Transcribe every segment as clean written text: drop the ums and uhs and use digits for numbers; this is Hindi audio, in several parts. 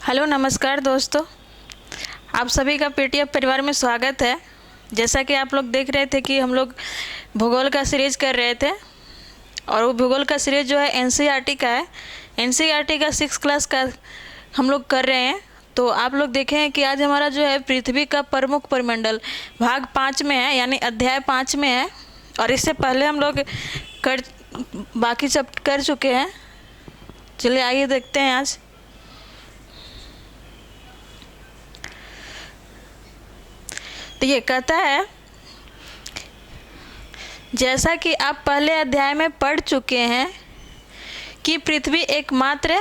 हेलो नमस्कार दोस्तों, आप सभी का पीटीएफ परिवार में स्वागत है। जैसा कि आप लोग देख रहे थे कि हम लोग भूगोल का सीरीज कर रहे थे और वो भूगोल का सीरीज जो है एनसीईआरटी का है। एनसीईआरटी का 6 क्लास का हम लोग कर रहे हैं। तो आप लोग देखें कि आज हमारा जो है पृथ्वी का प्रमुख परिमंडल भाग 5 में है, यानी अध्याय 5 में है। और इससे पहले हम लोग बाकी सब कर चुके हैं। चलिए आइए देखते हैं आज। तो ये कहता है, जैसा कि आप पहले अध्याय में पढ़ चुके हैं कि पृथ्वी एकमात्र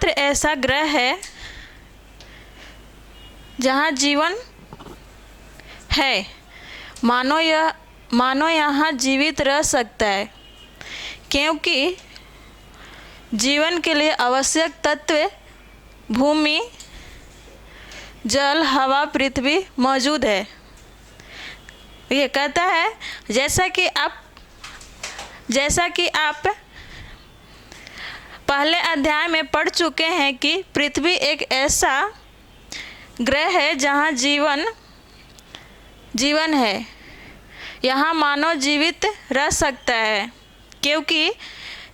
ऐसा ग्रह है जहाँ जीवन है, मानो यहाँ जीवित रह सकता है, क्योंकि जीवन के लिए आवश्यक तत्व भूमि, जल, हवा, पृथ्वी मौजूद है। ये कहता है जैसा कि आप पहले अध्याय में पढ़ चुके हैं कि पृथ्वी एक ऐसा ग्रह है जहाँ जीवन है, यहाँ मानव जीवित रह सकता है, क्योंकि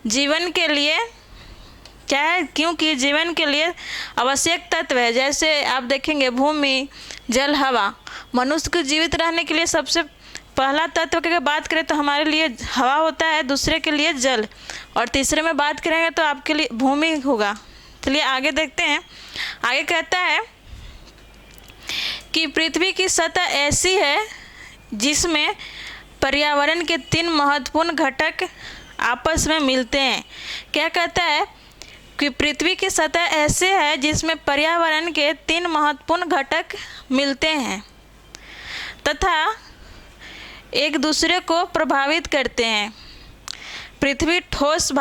जीवन के लिए क्या है, क्योंकि जीवन के लिए आवश्यक तत्व है। जैसे आप देखेंगे भूमि, जल, हवा। मनुष्य को जीवित रहने के लिए सबसे पहला तत्व की बात करें तो हमारे लिए हवा होता है, दूसरे के लिए जल, और तीसरे में बात करेंगे तो आपके लिए भूमि होगा। चलिए आगे देखते हैं। आगे कहता है कि पृथ्वी की सतह ऐसी है जिसमें पर्यावरण के 3 महत्वपूर्ण घटक आपस में मिलते हैं। क्या कहता है कि पृथ्वी की सतह ऐसे है जिसमें पर्यावरण के 3 महत्वपूर्ण घटक मिलते हैं तथा एक दूसरे को प्रभावित करते हैं। पृथ्वी ठोस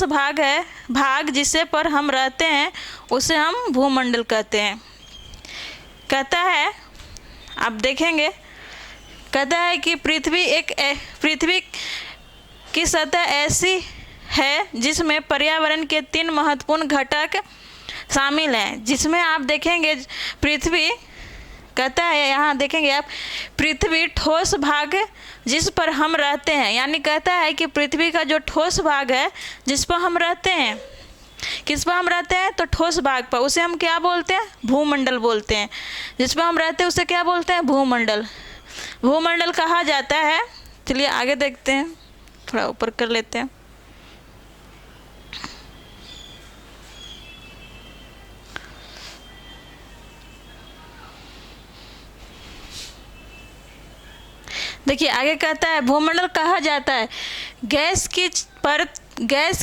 भाग है, भाग जिसे पर हम रहते हैं उसे हम भूमंडल कहते हैं। कहता है, आप देखेंगे, कहता है कि पृथ्वी की सतह ऐसी है जिसमें पर्यावरण के 3 महत्वपूर्ण घटक शामिल हैं। जिसमें आप देखेंगे पृथ्वी, कहता है यहाँ देखेंगे आप, पृथ्वी ठोस भाग जिस पर हम रहते हैं, यानी कहता है कि पृथ्वी का जो ठोस भाग है जिस पर हम रहते हैं, किस पर हम रहते हैं, तो ठोस भाग पर, उसे हम क्या बोलते हैं, भूमंडल बोलते हैं। जिस पर हम रहते हैं उसे क्या बोलते हैं, भूमंडल कहा जाता है। चलिए आगे देखते हैं, थोड़ा ऊपर कर लेते हैं। देखिए आगे कहता है, भूमंडल कहा जाता है गैस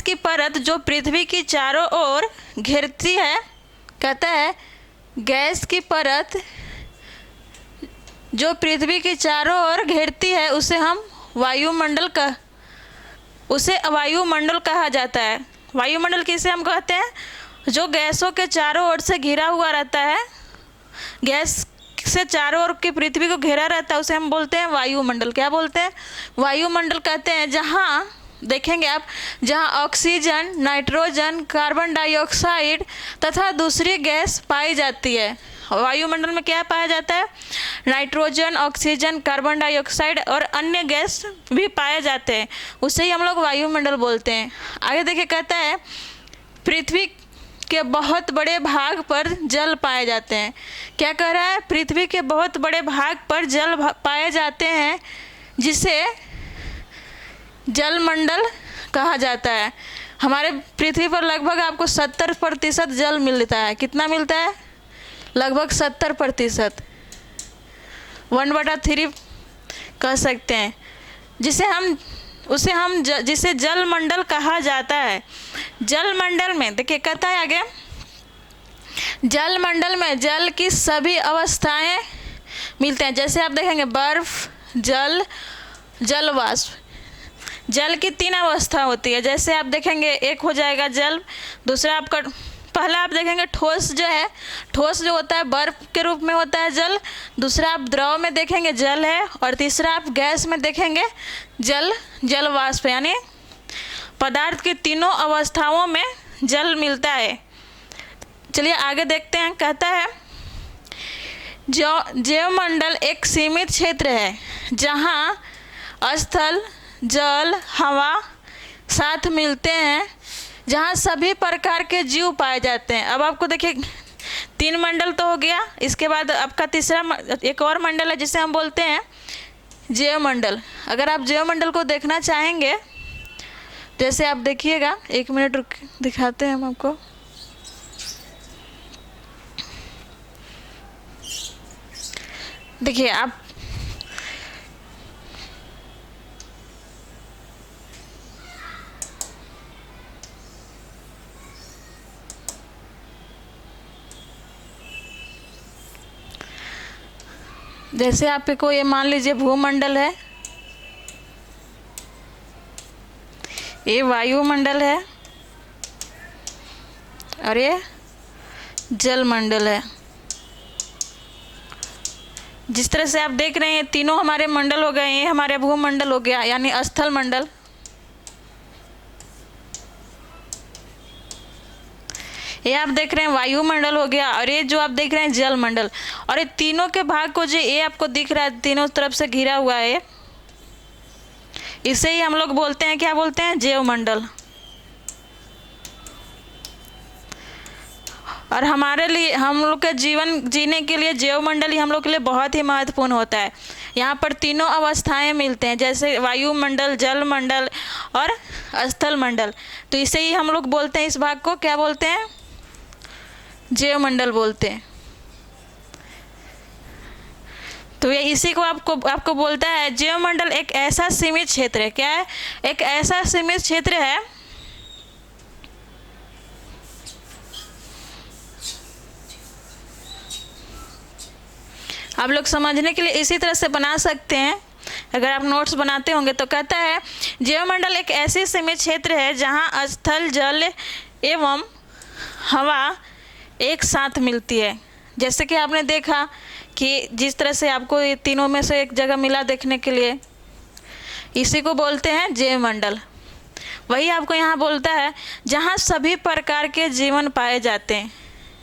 की परत जो पृथ्वी की चारों ओर घेरती है। कहता है गैस की परत जो पृथ्वी की चारों ओर घेरती है उसे वायुमंडल कहा जाता है। वायुमंडल किसे हम कहते हैं, जो गैसों के चारों ओर से घिरा हुआ रहता है, गैस से चारों ओर की पृथ्वी को घेरा रहता है, उसे हम बोलते हैं वायुमंडल। क्या बोलते हैं, वायुमंडल कहते हैं। जहाँ देखेंगे आप, जहाँ ऑक्सीजन, नाइट्रोजन, कार्बन डाइऑक्साइड तथा दूसरी गैस पाई जाती है। वायुमंडल में क्या पाया जाता है, नाइट्रोजन, ऑक्सीजन, कार्बन डाइऑक्साइड और अन्य गैस भी पाए जाते हैं, उसे ही हम लोग वायुमंडल बोलते हैं। आगे देखिए, कहता है पृथ्वी के बहुत बड़े भाग पर जल पाए जाते हैं। क्या कह रहा है, पृथ्वी के बहुत बड़े भाग पर जल पाए जाते हैं, जिसे जलमंडल कहा जाता है। हमारे पृथ्वी पर लगभग आपको 70% जल मिलता है। कितना मिलता है, लगभग 70%, 1/3 कह सकते हैं, जिसे जलमंडल कहा जाता है। जलमंडल में देखिए, कहता है आगे, जलमंडल में जल की सभी अवस्थाएं मिलते हैं। जैसे आप देखेंगे बर्फ, जल वाष्प। जल की 3 अवस्था होती है। जैसे आप देखेंगे, एक हो जाएगा जल, दूसरा आपका पहला आप देखेंगे ठोस जो है, ठोस जो होता है बर्फ के रूप में होता है जल। दूसरा आप द्रव में देखेंगे जल है। और तीसरा आप गैस में देखेंगे जल, जल वाष्प, यानी पदार्थ की तीनों अवस्थाओं में जल मिलता है। चलिए आगे देखते हैं। कहता है जैवमंडल एक सीमित क्षेत्र है जहाँ स्थल, जल, हवा साथ मिलते हैं, जहाँ सभी प्रकार के जीव पाए जाते हैं। अब आपको देखिए 3 मंडल तो हो गया, इसके बाद आपका तीसरा एक और मंडल है जिसे हम बोलते हैं जैवमंडल। अगर आप जैवमंडल को देखना चाहेंगे, जैसे आप देखिएगा, 1 मिनट रुक दिखाते हैं हम आपको। देखिए आप जैसे आपको ये मान लीजिए भूमंडल है, ये वायुमंडल है और ये जलमंडल है। जिस तरह से आप देख रहे हैं तीनों हमारे मंडल हो गए, ये हमारे भूमंडल हो गया यानी स्थल मंडल। ये आप देख रहे हैं वायुमंडल हो गया और ये जो आप देख रहे हैं जलमंडल। और ये तीनों के भाग को जो ये आपको दिख रहा है तीनों तरफ से घिरा हुआ है, इसे ही हम लोग बोलते हैं, क्या बोलते हैं, जैवमंडल। और हमारे लिए, हम लोग के जीवन जीने के लिए जैवमंडल ही हम लोग के लिए बहुत ही महत्वपूर्ण होता है। यहाँ पर तीनों अवस्थाएं मिलते हैं, जैसे वायुमंडल, जलमंडल और स्थल मंडल। तो इसे ही हम लोग बोलते हैं, इस भाग को क्या बोलते हैं, जैवमंडल बोलते हैं। तो ये इसी को आपको बोलता है जैवमंडल एक ऐसा सीमित क्षेत्र है। क्या है, एक ऐसा सीमित क्षेत्र है आप लोग समझने के लिए इसी तरह से बना सकते हैं, अगर आप नोट्स बनाते होंगे तो। कहता है जैवमंडल एक ऐसी सीमित क्षेत्र है जहाँ स्थल, जल एवं हवा एक साथ मिलती है। जैसे कि आपने देखा कि जिस तरह से आपको ये तीनों में से एक जगह मिला देखने के लिए, इसी को बोलते हैं जैवमंडल। वही आपको यहाँ बोलता है जहाँ सभी प्रकार के जीवन पाए जाते हैं,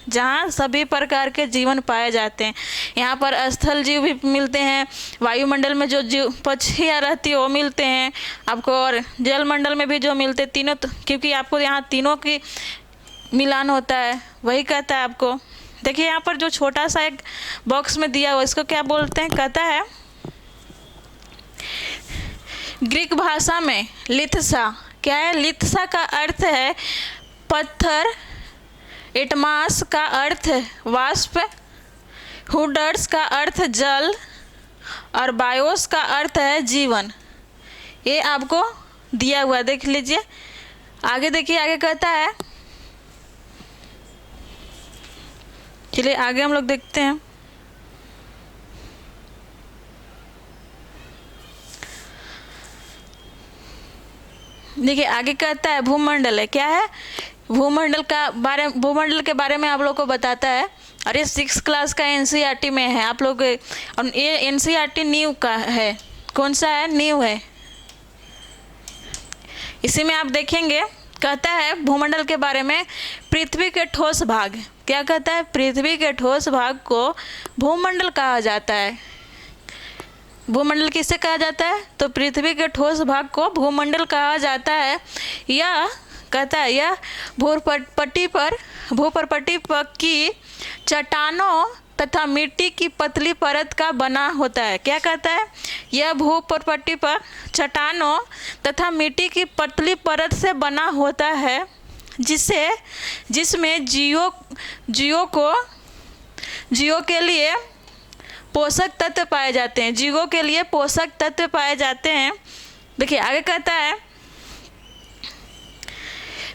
जहाँ सभी प्रकार के जीवन पाए जाते हैं। यहाँ पर स्थल जीव भी मिलते हैं, वायुमंडल में जो जीव पक्षियाँ रहती है वो मिलते हैं आपको, और जलमंडल में भी जो मिलते तीनों, क्योंकि आपको यहाँ तीनों की मिलान होता है, वही कहता है आपको। देखिए यहाँ पर जो छोटा सा एक बॉक्स में दिया हुआ, इसको क्या बोलते हैं, कहता है ग्रीक भाषा में लिथसा। क्या है, लिथसा का अर्थ है पत्थर, एटमास का अर्थ वाष्प, हुडर्स का अर्थ जल और बायोस का अर्थ है जीवन। ये आपको दिया हुआ देख लीजिए। आगे देखिए, आगे कहता है, चलिए आगे हम लोग देखते हैं। देखिए आगे कहता है भूमंडल है। क्या है, भूमंडल के बारे में आप लोग को बताता है। और ये 6th क्लास का NCERT में है आप लोग, और ये NCERT न्यू का है। कौन सा है, न्यू है। इसी में आप देखेंगे, कहता है भूमंडल के बारे में पृथ्वी के ठोस भाग। क्या कहता है, पृथ्वी के ठोस भाग को भूमंडल कहा जाता है। भूमंडल किसे कहा जाता है, तो पृथ्वी के ठोस भाग को भूमंडल कहा जाता है। यह कहता है यह भूपटपट्टी पर की चट्टानों तथा मिट्टी की पतली परत का बना होता है। क्या कहता है, यह भूपटपट्टी पर चट्टानों तथा मिट्टी की पतली परत से बना होता है, जिसमें जीवों के लिए पोषक तत्व पाए जाते हैं। जीवों के लिए पोषक तत्व पाए जाते हैं। देखिए आगे कहता है,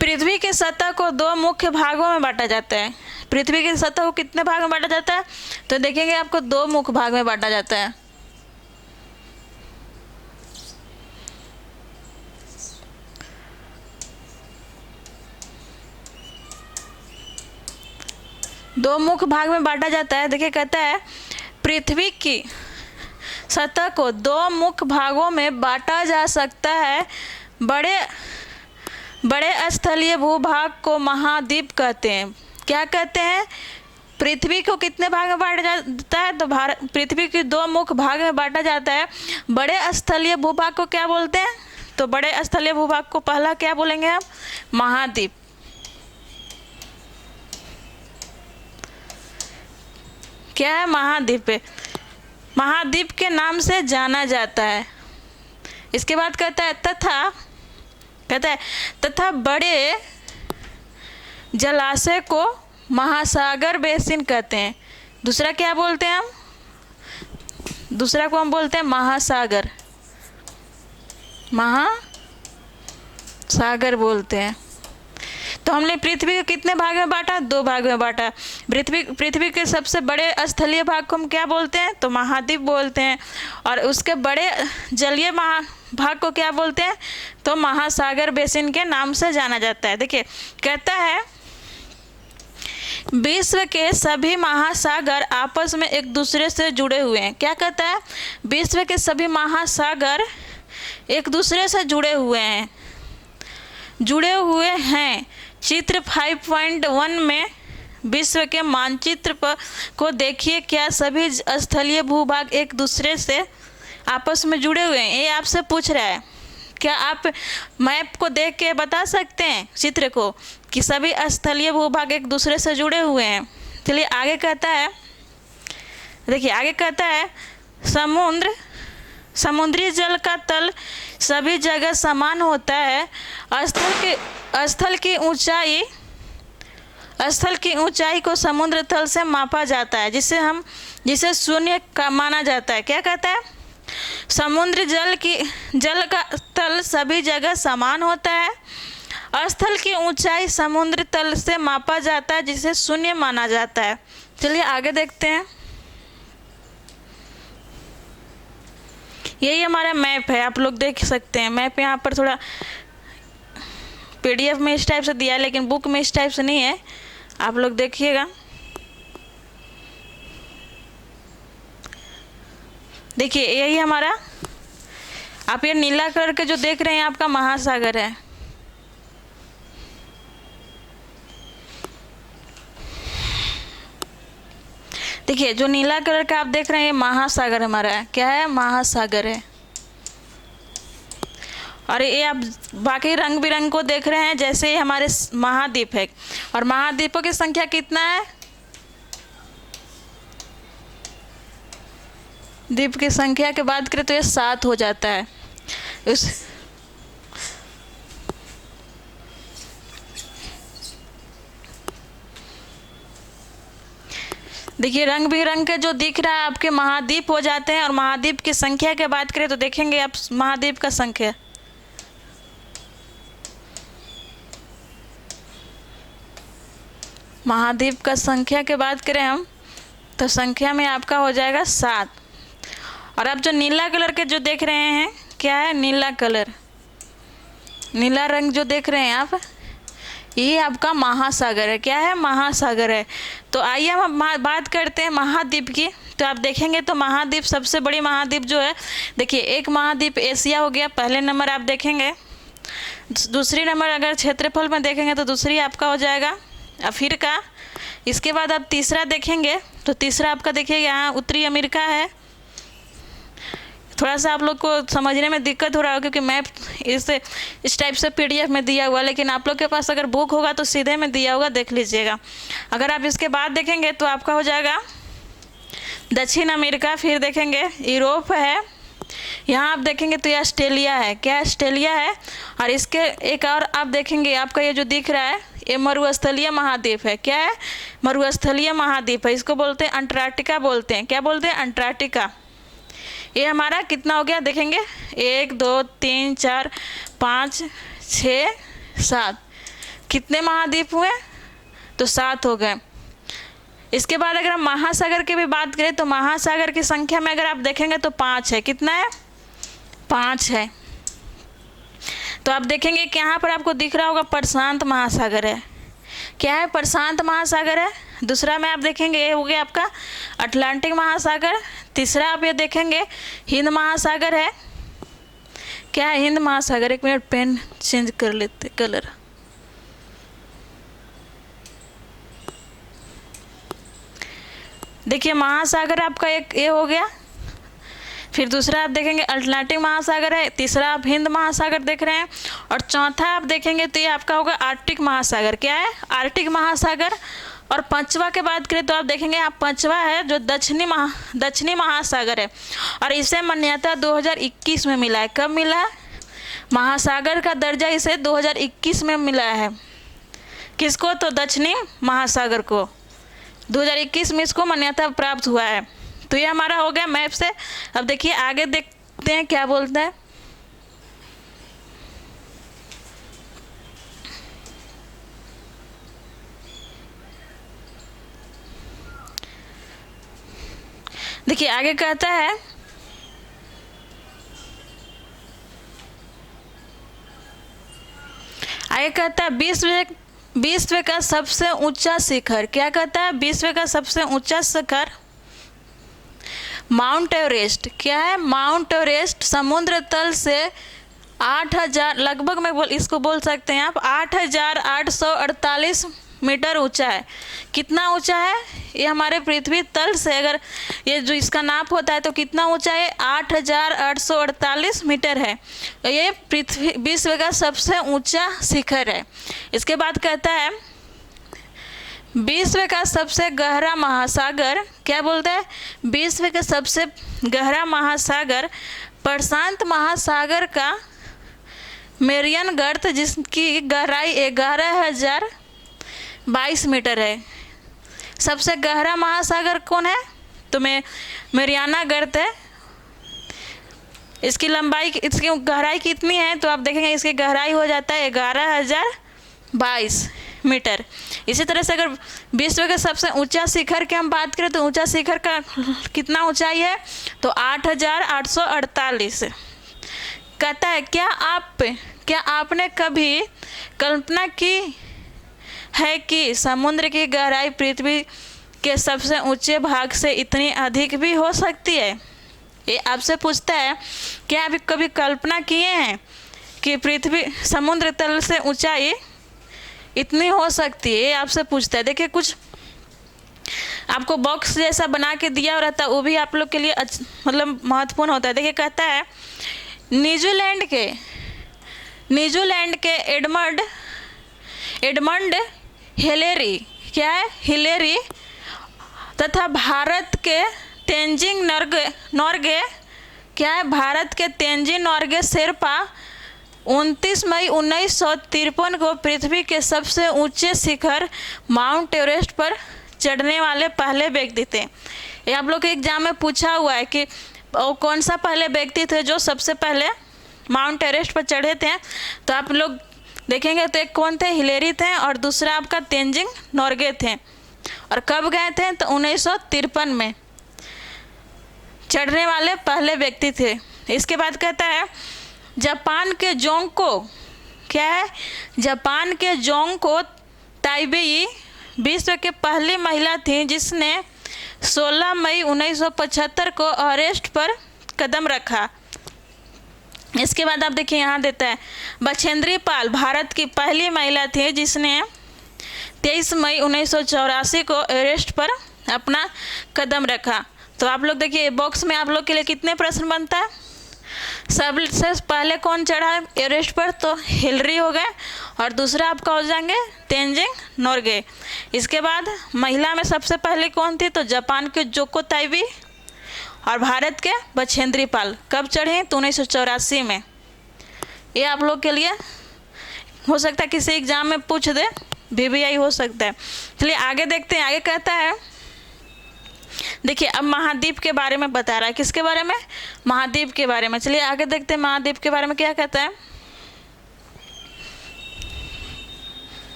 पृथ्वी की सतह को 2 मुख्य भागों में बांटा जाता है। पृथ्वी की सतह को कितने भाग में बांटा जाता है, तो देखेंगे आपको 2 मुख्य भाग में बांटा जाता है। दो मुख्य भाग में बांटा जाता है। देखिए कहता है पृथ्वी की सतह को दो मुख्य भागों में बांटा जा सकता है। बड़े स्थलीय भूभाग को महाद्वीप कहते हैं। क्या कहते हैं? पृथ्वी को कितने भाग में बांटा जाता है? तो पृथ्वी के दो मुख्य भाग में बांटा जाता है। बड़े स्थलीय भूभाग को क्या बोलते हैं? तो बड़े स्थलीय भूभाग को पहला क्या बोलेंगे हम? महाद्वीप। क्या है? महाद्वीप। महाद्वीप के नाम से जाना जाता है। इसके बाद कहता है तथा बड़े जलाशय को महासागर बेसिन कहते हैं। दूसरा क्या बोलते हैं हम? दूसरा को हम बोलते हैं महासागर बोलते हैं। तो हमने पृथ्वी को कितने भाग में बांटा? दो भाग में बांटा। पृथ्वी के सबसे बड़े स्थलीय भाग को हम क्या बोलते हैं? तो महाद्वीप बोलते हैं। और उसके बड़े जलीय भाग को क्या बोलते हैं? तो महासागर बेसिन के नाम से जाना जाता है। देखिए कहता है विश्व के सभी महासागर आपस में एक दूसरे से जुड़े हुए हैं। क्या कहता है? विश्व के सभी महासागर एक दूसरे से जुड़े हुए हैं। चित्र 5.1 में विश्व के मानचित्र को देखिए। क्या सभी स्थलीय भूभाग एक दूसरे से आपस में जुड़े हुए हैं? ये आपसे पूछ रहा है। क्या आप मैप को देख के बता सकते हैं चित्र को कि सभी स्थलीय भूभाग एक दूसरे से जुड़े हुए हैं? चलिए आगे कहता है, देखिए आगे कहता है समुद्री जल का तल सभी जगह समान होता है। स्थल की ऊंचाई को समुद्र तल से मापा जाता है, जिसे शून्य का माना जाता है। क्या कहता है? समुद्र जल का तल सभी जगह समान होता है। स्थल की ऊंचाई समुद्र तल से मापा जाता है, जिसे शून्य माना जाता है। चलिए आगे देखते हैं। यही हमारा मैप है, आप लोग देख सकते हैं। मैप यहाँ पर थोड़ा PDF में इस टाइप से दिया है, लेकिन बुक में इस टाइप से नहीं है। आप लोग देखिएगा। देखिए यही हमारा, आप ये नीला कलर के जो देख रहे हैं आपका महासागर है। देखिए जो नीला कलर का आप देख रहे हैं ये महासागर हमारा है। क्या है? महासागर है। और ये आप बाकी रंग बिरंग को देख रहे हैं, जैसे हमारे महाद्वीप है। और महाद्वीपों की संख्या कितना है? द्वीप की संख्या के बात करें तो ये 7 हो जाता है। देखिए रंग बिरंग के जो दिख रहा है आपके महाद्वीप हो जाते हैं। और महाद्वीप की संख्या की बात करें तो देखेंगे आप महाद्वीप का संख्या, महाद्वीप का संख्या की बात करें हम तो संख्या में आपका हो जाएगा 7। और आप जो नीला कलर के जो देख रहे हैं, क्या है? नीला कलर, नीला रंग जो देख रहे हैं आप, ये आपका महासागर है। क्या है? महासागर है। तो आइए हम बात करते हैं महाद्वीप की। तो आप देखेंगे तो महाद्वीप, सबसे बड़ी महाद्वीप जो है, देखिए एक महाद्वीप एशिया हो गया, पहले नंबर आप देखेंगे। दूसरी नंबर अगर क्षेत्रफल में देखेंगे तो दूसरी आपका हो जाएगा अफ्रीका। इसके बाद आप तीसरा देखेंगे तो तीसरा आपका देखिएगा यहाँ उत्तरी अमेरिका है। थोड़ा सा आप लोग को समझने में दिक्कत हो रहा है क्योंकि मैप इस टाइप से PDF में दिया हुआ, लेकिन आप लोग के पास अगर बुक होगा तो सीधे में दिया होगा, देख लीजिएगा। अगर आप इसके बाद देखेंगे तो आपका हो जाएगा दक्षिण अमेरिका। फिर देखेंगे यूरोप है, यहाँ आप देखेंगे तो ये ऑस्ट्रेलिया है। क्या ऑस्ट्रेलिया है? और इसके एक और आप देखेंगे, आपका ये जो दिख रहा है ये मरुस्थलीय महाद्वीप है। क्या है? मरुस्थलीय महाद्वीप है। इसको बोलते हैं अंटार्कटिका बोलते हैं। क्या बोलते हैं? अंटार्कटिका। ये हमारा कितना हो गया देखेंगे, 1 2 3 4 5 6 7, कितने महाद्वीप हुए? तो 7 हो गए। इसके बाद अगर हम महासागर की भी बात करें तो महासागर की संख्या में अगर आप देखेंगे तो 5 है। कितना है? 5 है। तो आप देखेंगे कि यहाँ पर आपको दिख रहा होगा प्रशांत महासागर है। क्या है? प्रशांत महासागर है। दूसरा में आप देखेंगे ये हो गया आपका अटलांटिक महासागर। तीसरा आप ये देखेंगे हिंद महासागर है। क्या है? हिंद महासागर। एक मिनट पेन चेंज कर लेते कलर। देखिए महासागर आपका एक ये हो गया। फिर दूसरा आप देखेंगे अटलांटिक महासागर है। तीसरा आप हिंद महासागर देख रहे हैं। और चौथा आप देखेंगे तो ये आपका होगा आर्कटिक महासागर। क्या है? आर्कटिक महासागर। और पांचवा के बात करें तो आप देखेंगे आप पांचवा है जो दक्षिणी महासागर है। और इसे मान्यता 2021 में मिला है। कब मिला? महासागर का दर्जा इसे 2021 में मिला है। किसको? तो दक्षिणी महासागर को 2021 में इसको मान्यता प्राप्त हुआ है। तो ये हमारा हो गया मैप से। अब देखिए आगे देखते हैं क्या बोलता है। देखिए आगे कहता है विश्व का सबसे ऊंचा शिखर। क्या कहता है? विश्व का सबसे ऊंचा शिखर माउंट एवरेस्ट। क्या है? माउंट एवरेस्ट समुद्र तल से 8000 लगभग इसको बोल सकते हैं आप 8848 मीटर ऊंचा है। कितना ऊंचा है? ये हमारे पृथ्वी तल से अगर ये जो इसका नाप होता है तो कितना ऊंचा है? 8848 मीटर है। ये पृथ्वी विश्व का सबसे ऊंचा शिखर है। इसके बाद कहता है विश्व का सबसे गहरा महासागर। क्या बोलता है? विश्व का सबसे गहरा महासागर प्रशांत महासागर का मेरियन गर्त, जिसकी गहराई 11022 मीटर है। सबसे गहरा महासागर कौन है? तो मेरियाना गर्त है। इसकी गहराई कितनी है? तो आप देखेंगे इसकी गहराई हो जाता है 11022 मीटर। इसी तरह से अगर विश्व के सबसे ऊंचा शिखर की हम बात करें तो ऊंचा शिखर का कितना ऊंचाई है? तो 8848। कहता है क्या आपने कभी कल्पना की है कि समुद्र की गहराई पृथ्वी के सबसे ऊंचे भाग से इतनी अधिक भी हो सकती है? ये आपसे पूछता है क्या आप कभी कल्पना किए हैं कि पृथ्वी समुद्र तल से ऊंचाई इतनी हो सकती है? आपसे पूछता है। देखिए कुछ आपको बॉक्स जैसा बना के दिया रहता है, वो भी आप लोग के लिए मतलब महत्वपूर्ण होता है। देखिए कहता है न्यूजीलैंड के एडमंड हिलेरी। क्या है? हिलेरी तथा भारत के तेंजिंग नोर्गे। क्या है? भारत के तेंजिंग नोर्गे शेरपा 29 मई 1953 को पृथ्वी के सबसे ऊंचे शिखर माउंट एवरेस्ट पर चढ़ने वाले पहले व्यक्ति थे। ये आप लोग के एग्जाम में पूछा हुआ है कि वो कौन सा पहले व्यक्ति थे जो सबसे पहले माउंट एवरेस्ट पर चढ़े थे। तो आप लोग देखेंगे तो एक कौन थे? हिलेरी थे और दूसरा आपका तेंजिंग नोर्गे थे। और कब गए थे? तो 1953 में चढ़ने वाले पहले व्यक्ति थे। इसके बाद कहता है जापान के जोंको। क्या है? जापान के जोंको ताइबेई विश्व के पहली महिला थी जिसने 16 मई 1975 को एवरेस्ट पर कदम रखा। इसके बाद आप देखिए यहाँ देता है बछेंद्री पाल भारत की पहली महिला थी जिसने 23 मई 1984 को एवरेस्ट पर अपना कदम रखा। तो आप लोग देखिए बॉक्स में आप लोग के लिए कितने प्रश्न बनता है? सबसे पहले कौन चढ़ा एवरेस्ट पर? तो हिलरी हो गए। और दूसरा आपका हो जाएंगे तेंजिंग नोर्गे। इसके बाद महिला में सबसे पहले कौन थी? तो जापान के जोको ताइबी और भारत के बछेंद्री पाल। कब चढ़े? तो 1984 में। ये आप लोग के लिए हो सकता है किसी एग्जाम में पूछ दे, VVI हो सकता है। चलिए आगे देखते हैं। आगे कहता है देखिए अब महाद्वीप के बारे में बता रहा है। किसके बारे में? महाद्वीप के बारे में। चलिए आगे देखते हैं महाद्वीप के बारे में क्या कहता है।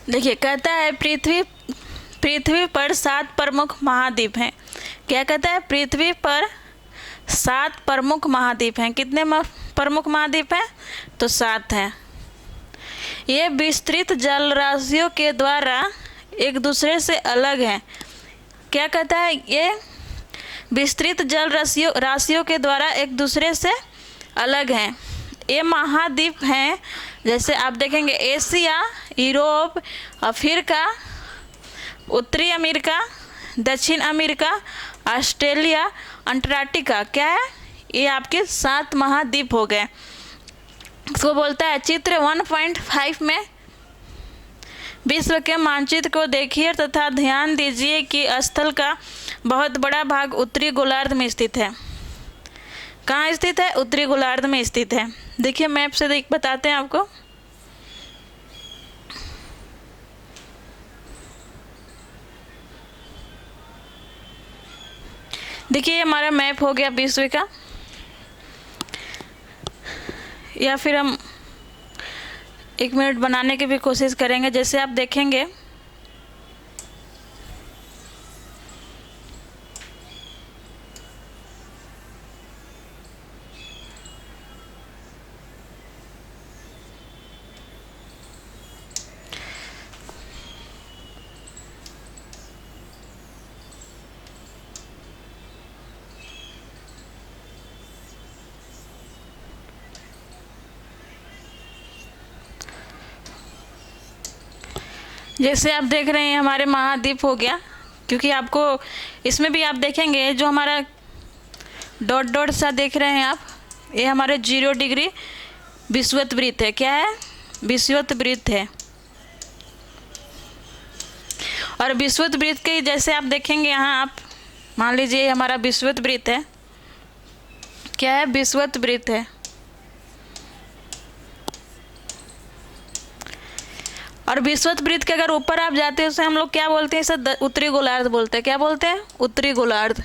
देखिए कहता है पृथ्वी पर 7 प्रमुख महाद्वीप हैं। क्या कहता है, पृथ्वी पर 7 प्रमुख महाद्वीप हैं। कितने प्रमुख महाद्वीप हैं? तो 7 हैं। ये विस्तृत जल राशियों के द्वारा एक दूसरे से अलग हैं। क्या कहता है, ये विस्तृत जल राशियों के द्वारा एक दूसरे से अलग हैं। ये महाद्वीप हैं, जैसे आप देखेंगे एशिया, यूरोप, अफ्रीका, उत्तरी अमेरिका, दक्षिण अमेरिका, ऑस्ट्रेलिया, अंटार्कटिका। क्या है, ये आपके 7 महाद्वीप हो गए। इसको बोलता है चित्र 1.5 में विश्व के मानचित्र को देखिए तथा ध्यान दीजिए कि स्थल का बहुत बड़ा भाग उत्तरी गोलार्ध में स्थित है। कहाँ स्थित है? उत्तरी गोलार्ध में स्थित है। देखिए मैप से बताते हैं आपको। देखिए हमारा मैप हो गया विश्व का, या फिर हम 1 मिनट बनाने की भी कोशिश करेंगे। जैसे आप देखेंगे जैसे आप देख रहे हैं हमारे महाद्वीप हो गया, क्योंकि आपको इसमें भी आप देखेंगे जो हमारा डॉट डॉट सा देख रहे हैं आप, ये हमारे 0 डिग्री विषुवत वृत्त है। क्या है? विषुवत वृत्त है। और विषुवत वृत्त के जैसे आप देखेंगे यहाँ, आप मान लीजिए हमारा विषुवत वृत्त है। क्या है? विषुवत वृत्त है। और विषुवत वृत्त के अगर ऊपर आप जाते हैं उसे हम लोग क्या बोलते हैं? इसे उत्तरी गोलार्ध बोलते हैं। क्या बोलते हैं? उत्तरी गोलार्ध।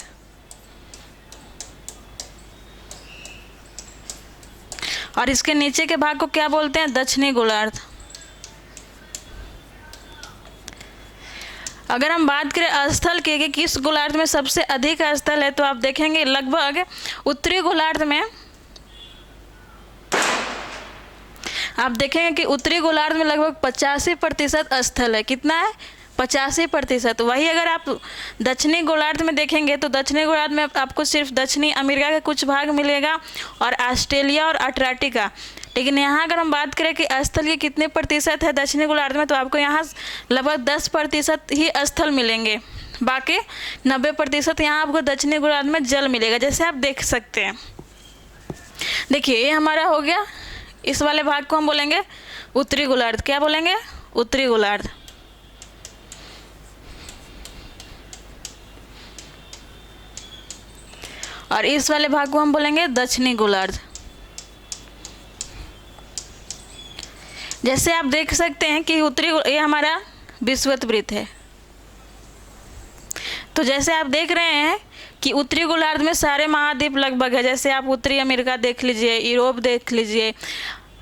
और इसके नीचे के भाग को क्या बोलते हैं? दक्षिणी गोलार्ध। अगर हम बात करें स्थल की कि किस गोलार्ध में सबसे अधिक स्थल है, तो आप देखेंगे लगभग उत्तरी गोलार्ध में आप देखेंगे कि उत्तरी गोलार्ध में लगभग 85% स्थल है। कितना है? 85%। वही अगर आप दक्षिणी गोलार्ध में देखेंगे तो दक्षिणी गोलार्ध में आपको सिर्फ दक्षिणी अमेरिका का कुछ भाग मिलेगा और ऑस्ट्रेलिया और अंटार्कटिका। लेकिन यहाँ अगर हम बात करें कि स्थल के कितने प्रतिशत है दक्षिणी गोलार्ध में, तो आपको यहाँ लगभग 10% ही स्थल मिलेंगे। बाकी 90% यहाँ आपको दक्षिणी गोलार्ध में जल मिलेगा, जैसे आप देख सकते हैं। देखिए ये हमारा हो गया, इस वाले भाग को हम बोलेंगे उत्तरी गोलार्ध। क्या बोलेंगे? उत्तरी गोलार्ध। और इस वाले भाग को हम बोलेंगे दक्षिणी गोलार्ध। जैसे आप देख सकते हैं कि ये हमारा विषुवत वृत्त है। तो जैसे आप देख रहे हैं कि उत्तरी गोलार्ध में सारे महाद्वीप लगभग है। जैसे आप उत्तरी अमेरिका देख लीजिए, यूरोप देख लीजिए,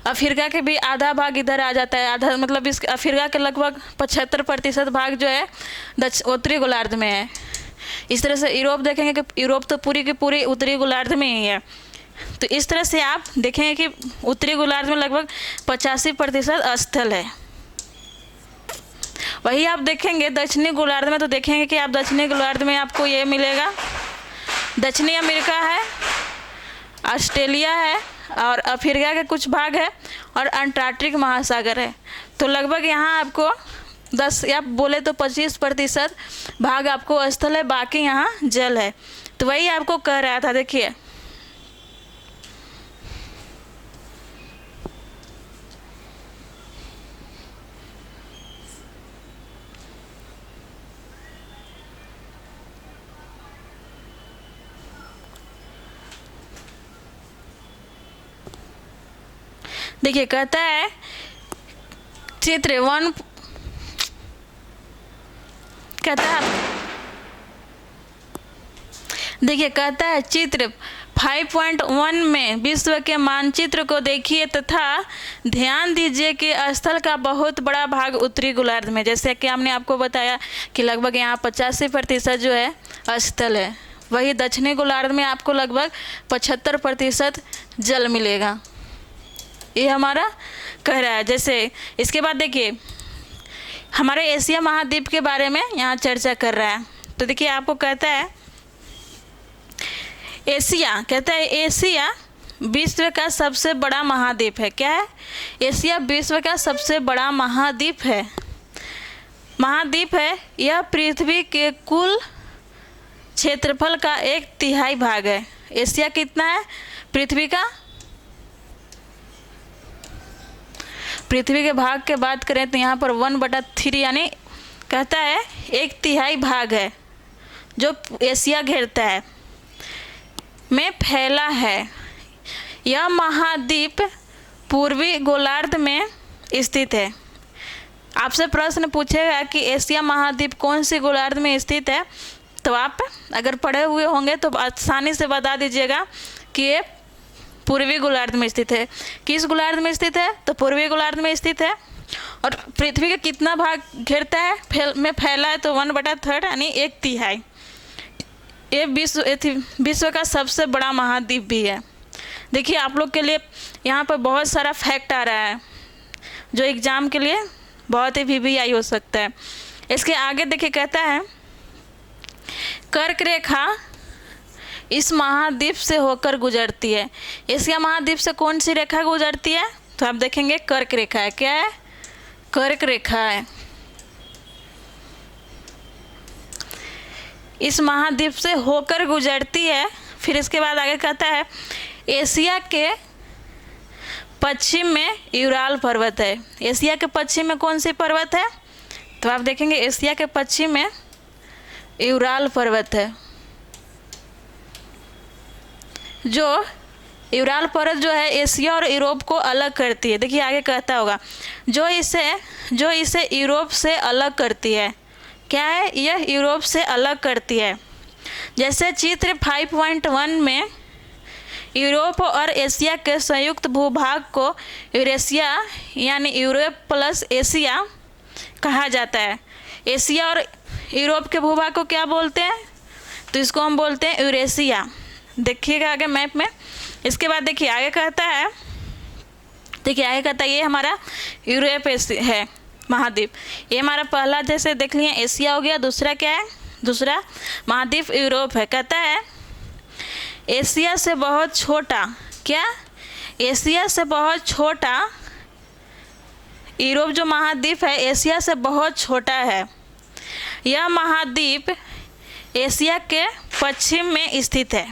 अफ्रीका के भी आधा भाग इधर आ जाता है। आधा मतलब इस अफ्रीका के लगभग 75% भाग जो है उत्तरी गोलार्ध में है। इस तरह से यूरोप देखेंगे कि यूरोप तो पूरी की पूरी उत्तरी गोलार्ध में ही है। तो इस तरह से आप देखेंगे कि उत्तरी गोलार्ध में लगभग 85% स्थल है। वही आप देखेंगे दक्षिणी गोलार्ध में, तो देखेंगे कि आप दक्षिणी गोलार्ध में आपको ये मिलेगा, दक्षिणी अमेरिका है, ऑस्ट्रेलिया है और अफ्रीका के कुछ भाग है और अंटार्कटिक महासागर है। तो लगभग यहाँ आपको 10 या बोले तो 25% भाग आपको स्थल है, बाकी यहाँ जल है। तो वही आपको कह रहा था। देखिए देखिए कहता है चित्र 1 कहता है, देखिए कहता है चित्र 5.1 में विश्व के मानचित्र को देखिए तथा ध्यान दीजिए कि स्थल का बहुत बड़ा भाग उत्तरी गोलार्ध में। जैसे कि हमने आपको बताया कि लगभग यहाँ 85% जो है स्थल है। वही दक्षिणी गोलार्ध में आपको लगभग 75% जल मिलेगा। ये हमारा कह रहा है। जैसे इसके बाद देखिए हमारे एशिया महाद्वीप के बारे में यहाँ चर्चा कर रहा है। तो देखिए आपको कहता है एशिया, कहता है एशिया विश्व का सबसे बड़ा महाद्वीप है। क्या है? एशिया विश्व का सबसे बड़ा महाद्वीप है। महाद्वीप है, यह पृथ्वी के कुल क्षेत्रफल का 1/3 भाग है। एशिया कितना है? पृथ्वी के भाग के बात करें तो यहाँ पर 1/3 यानी कहता है 1/3 भाग है जो एशिया घेरता है में फैला है। यह महाद्वीप पूर्वी गोलार्ध में स्थित है। आपसे प्रश्न पूछेगा कि एशिया महाद्वीप कौन सी गोलार्ध में स्थित है, तो आप अगर पढ़े हुए होंगे तो आसानी से बता दीजिएगा कि ये पूर्वी गोलार्ध में स्थित है। किस गोलार्ध में स्थित है? तो पूर्वी गोलार्ध में स्थित है। और पृथ्वी का कितना भाग घेरता है? फैला है तो 1/3 यानी 1/3। ये विश्व का सबसे बड़ा महाद्वीप भी है। देखिए आप लोग के लिए यहाँ पर बहुत सारा फैक्ट आ रहा है जो एग्ज़ाम के लिए बहुत ही VVI हो सकता है। इसके आगे देखिए कहता है कर्क रेखा इस महाद्वीप से होकर गुजरती है। एशिया महाद्वीप से कौन सी रेखा गुजरती है? तो आप देखेंगे कर्क रेखा है। क्या है? कर्क रेखा है। इस महाद्वीप से होकर गुजरती है। फिर इसके बाद आगे कहता है एशिया के पश्चिम में यूराल पर्वत है। एशिया के पश्चिम में कौन सी पर्वत है? तो आप देखेंगे एशिया के पश्चिम में यूराल पर्वत है। जो यूराल पर्वत जो है एशिया और यूरोप को अलग करती है। देखिए आगे कहता होगा जो इसे यूरोप से अलग करती है। क्या है? यह यूरोप से अलग करती है। जैसे चित्र 5.1 में यूरोप और एशिया के संयुक्त भूभाग को यूरेशिया यानी यूरोप प्लस एशिया कहा जाता है। एशिया और यूरोप के भूभाग को क्या बोलते हैं? तो इसको हम बोलते हैं यूरेशिया। देखिएगा आगे मैप में। इसके बाद देखिए आगे कहता है, देखिए आगे कहता है ये हमारा यूरोप है महाद्वीप। ये हमारा पहला जैसे देख लिए एशिया हो गया। दूसरा क्या है? दूसरा महाद्वीप यूरोप है। कहता है एशिया से बहुत छोटा। क्या? एशिया से बहुत छोटा यूरोप जो महाद्वीप है एशिया से बहुत छोटा है। यह महाद्वीप एशिया के पश्चिम में स्थित है।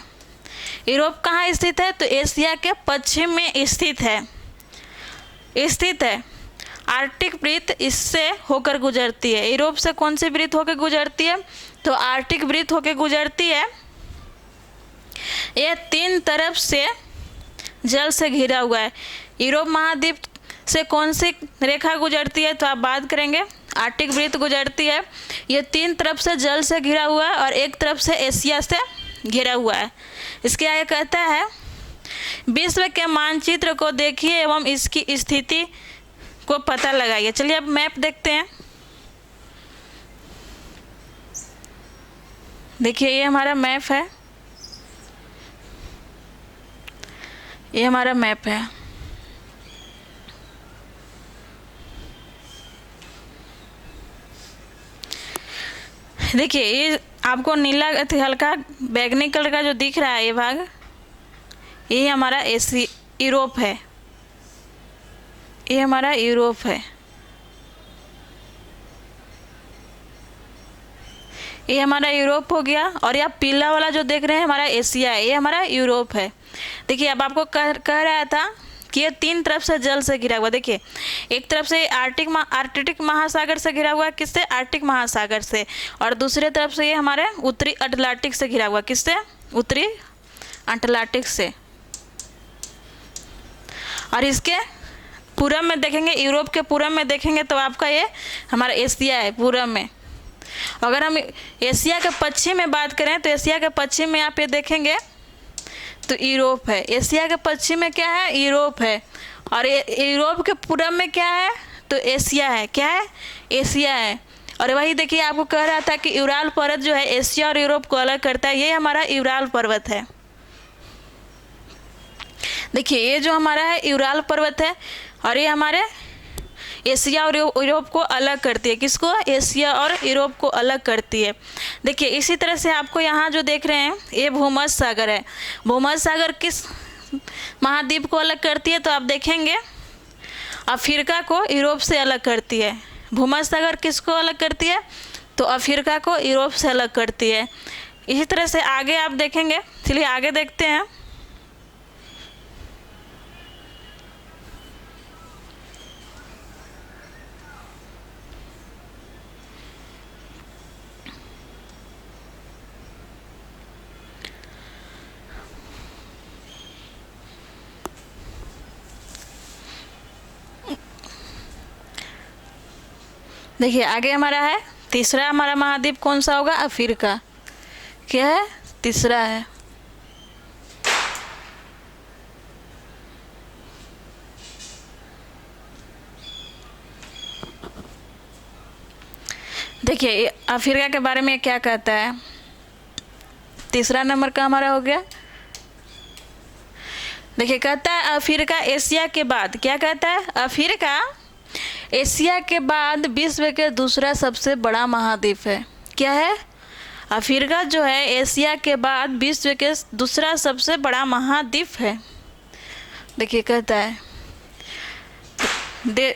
यूरोप कहाँ स्थित है? तो एशिया के पश्चिम में स्थित है। आर्कटिक वृत्त इससे होकर गुजरती है। यूरोप से कौन सी वृत्त होकर गुजरती है? तो आर्कटिक वृत्त होकर गुजरती है। यह 3 तरफ से जल से घिरा हुआ है। यूरोप महाद्वीप से कौन सी रेखा गुजरती है? तो आप बात करेंगे आर्कटिक वृत्त गुजरती है। यह 3 तरफ से जल से घिरा हुआ है और एक तरफ से एशिया से घिरा हुआ है। इसके आगे कहता है विश्व के मानचित्र को देखिए एवं इसकी स्थिति को पता लगाइए। चलिए अब मैप देखते हैं। देखिए ये हमारा मैप है। ये हमारा मैप है। देखिए ये आपको नीला हल्का बैगनी कलर का जो दिख रहा है ये भाग, ये हमारा यूरोप है। ये हमारा यूरोप है। ये हमारा यूरोप हो गया। और यह पीला वाला जो देख रहे हैं हमारा एशिया है। ये हमारा यूरोप है। देखिए अब आपको कह रहा था कि ये 3 तरफ से जल से घिरा हुआ। देखिए एक तरफ से आर्कटिक महासागर से घिरा हुआ। किससे? आर्कटिक महासागर से। और दूसरे तरफ से ये हमारे उत्तरी अटलांटिक से घिरा हुआ। किससे? उत्तरी अटलांटिक से। और इसके पूरब में देखेंगे, यूरोप के पूरब में देखेंगे तो आपका ये हमारा एशिया है पूरब में। अगर हम एशिया के पश्चिम में बात करें तो एशिया के पश्चिम में आप ये देखेंगे तो यूरोप है। एशिया के पश्चिम में क्या है? यूरोप है। और यूरोप के पूरब में क्या है? तो एशिया है। क्या है? एशिया है। और वही देखिए आपको कह रहा था कि यूराल पर्वत जो है एशिया और यूरोप को अलग करता है, ये हमारा यूराल पर्वत है। देखिए ये जो हमारा है यूराल पर्वत है और ये हमारे एशिया और यूरोप को अलग करती है। किसको? एशिया और यूरोप को अलग करती है। देखिए इसी तरह से आपको यहाँ जो देख रहे हैं ये भूमध्य सागर है। भूमध्य सागर किस महाद्वीप को अलग करती है? तो आप देखेंगे अफ्रीका को यूरोप से अलग करती है। भूमध्य सागर किसको अलग करती है? तो अफ्रीका को यूरोप से अलग करती है। इसी तरह से आगे आप देखेंगे। चलिए आगे देखते हैं। देखिए आगे हमारा है तीसरा हमारा महाद्वीप कौन सा होगा? अफ्रीका। क्या है? तीसरा है। देखिए अफ्रीका के बारे में क्या कहता है? तीसरा नंबर का हमारा हो गया। देखिए कहता है अफ्रीका एशिया के बाद, क्या कहता है? अफ्रीका एशिया के बाद विश्व के दूसरा सबसे बड़ा महाद्वीप है। क्या है? अफ्रीका जो है एशिया के बाद विश्व के दूसरा सबसे बड़ा महाद्वीप है। देखिए कहता है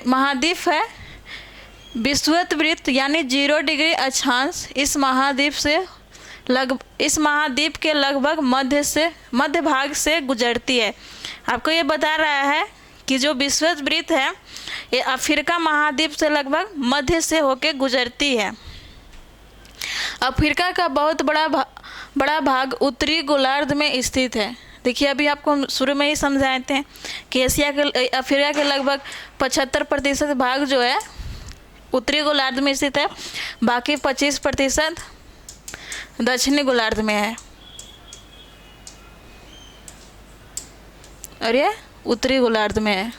महाद्वीप है विषुवत वृत्त यानी 0 डिग्री अक्षांश इस महाद्वीप के लगभग मध्य भाग से गुजरती है। आपको ये बता रहा है कि जो विषुवत वृत्त है ये अफ्रीका महाद्वीप से लगभग मध्य से होकर गुजरती है। अफ्रीका का बहुत बड़ा भाग उत्तरी गोलार्ध में स्थित है। देखिए अभी आपको हम शुरू में ही समझाए थे कि अफ्रीका के लगभग 75% भाग जो है उत्तरी गोलार्ध में स्थित है, बाकी 25% दक्षिणी गोलार्ध में है और ये उत्तरी गोलार्ध में है।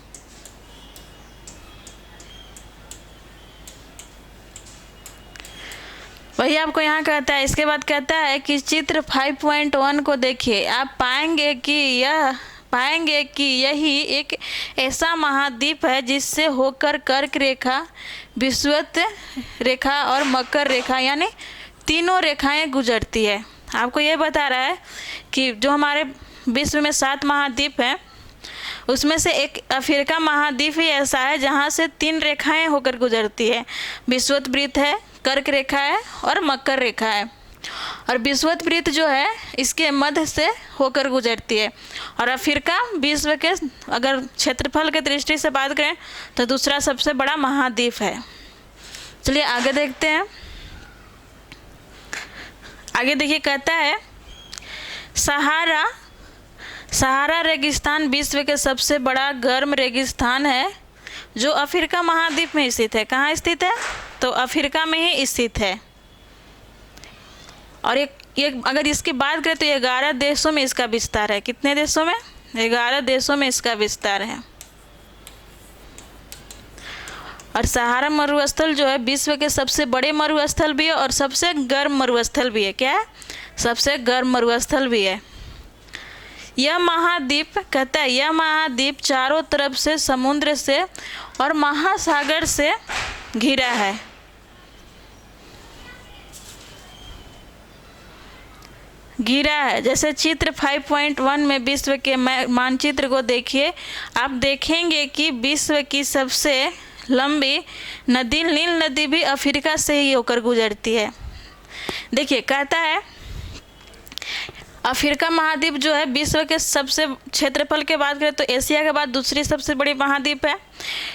वही आपको यहाँ कहता है। इसके बाद कहता है कि चित्र 5.1 को देखिए, आप पाएंगे कि यही एक ऐसा महाद्वीप है जिससे होकर कर्क रेखा, विषुवत रेखा और मकर रेखा यानी तीनों रेखाएं गुजरती है। आपको ये बता रहा है कि जो हमारे विश्व में 7 महाद्वीप हैं उसमें से एक अफ्रीका महाद्वीप ही ऐसा है जहाँ से 3 रेखाएं होकर गुजरती है। विषुवत वृत्त है, कर्क रेखा है और मकर रेखा है। और विषुवत वृत्त जो है इसके मध्य से होकर गुजरती है। और अफ्रीका विश्व के अगर क्षेत्रफल के दृष्टि से बात करें तो दूसरा सबसे बड़ा महाद्वीप है। चलिए आगे देखते हैं। आगे देखिए कहता है सहारा रेगिस्तान विश्व के सबसे बड़ा गर्म रेगिस्तान है जो अफ्रीका महाद्वीप में स्थित है। कहाँ स्थित है? तो अफ्रीका में ही स्थित है। और ये अगर इसकी बात करें तो 11 देशों में इसका विस्तार है। कितने देशों में? 11 देशों में इसका विस्तार है। और सहारा मरुस्थल जो है विश्व के सबसे बड़े मरुस्थल भी है और सबसे गर्म मरुस्थल भी है। क्या है? सबसे गर्म मरुस्थल भी है। यह महाद्वीप कहता है यह महाद्वीप चारों तरफ से समुद्र से और महासागर से घिरा है। जैसे चित्र 5.1 में विश्व के मानचित्र को देखिए, आप देखेंगे कि विश्व की सबसे लंबी नदी नील नदी भी अफ्रीका से ही होकर गुजरती है। देखिए कहता है अफ्रीका महाद्वीप जो है विश्व के सबसे क्षेत्रफल के बात करें तो एशिया के बाद दूसरी सबसे बड़ी महाद्वीप है।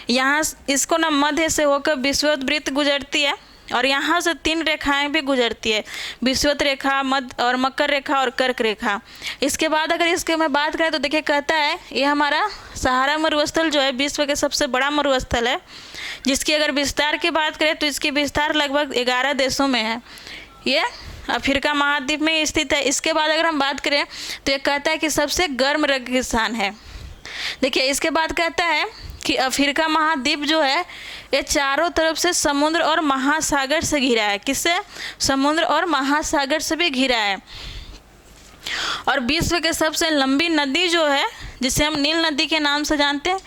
यहाँ इसको ना मध्य से होकर विषुवत वृत्त गुजरती है और यहाँ से 3 रेखाएं भी गुजरती है, विषुवत रेखा, मध्य और मकर रेखा और कर्क रेखा। इसके बाद अगर इसके मैं बात करें तो देखिए कहता है ये हमारा सहारा मरुस्थल जो है विश्व के सबसे बड़ा मरुस्थल है, जिसकी अगर विस्तार की बात करें तो इसकी विस्तार लगभग 11 देशों में है। ये अफ्रीका महाद्वीप में स्थित है। इसके बाद अगर हम बात करें तो ये कहता है कि सबसे गर्म रेगिस्तान है। देखिए इसके बाद कहता है कि अफ्रीका महाद्वीप जो है ये चारों तरफ से समुद्र और महासागर से घिरा है। किससे? समुद्र और महासागर से भी घिरा है। और विश्व के सबसे लंबी नदी जो है, जिसे हम नील नदी के नाम से जानते हैं,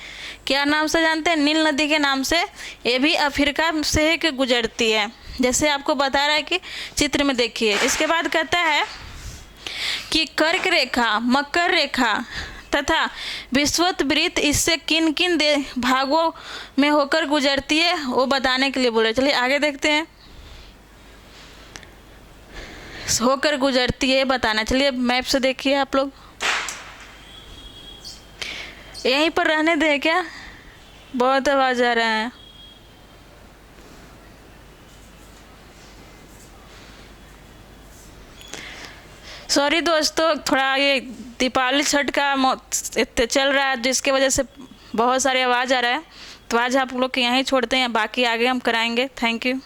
क्या नाम से जानते हैं? नील नदी के नाम से। ये भी अफ्रीका से ही गुजरती है, जैसे आपको बता रहा है कि चित्र में देखिए। इसके बाद कहता है कि कर्क रेखा, मकर रेखा तथा विषुवत इससे किन किन भागों में होकर गुजरती है, वो बताने के लिए बोले। चलिए आगे देखते हैं। होकर गुजरती है बताना। चलिए मैप से देखिए आप लोग। यहीं पर रहने दें क्या? बहुत आवाज आ रहा है। सॉरी दोस्तों, थोड़ा ये दीपावली छठ का चल रहा है, जिसके वजह से बहुत सारी आवाज़ आ रहा है। तो आज आप लोग के यहीं छोड़ते हैं, बाकी आगे हम कराएंगे। Thank you.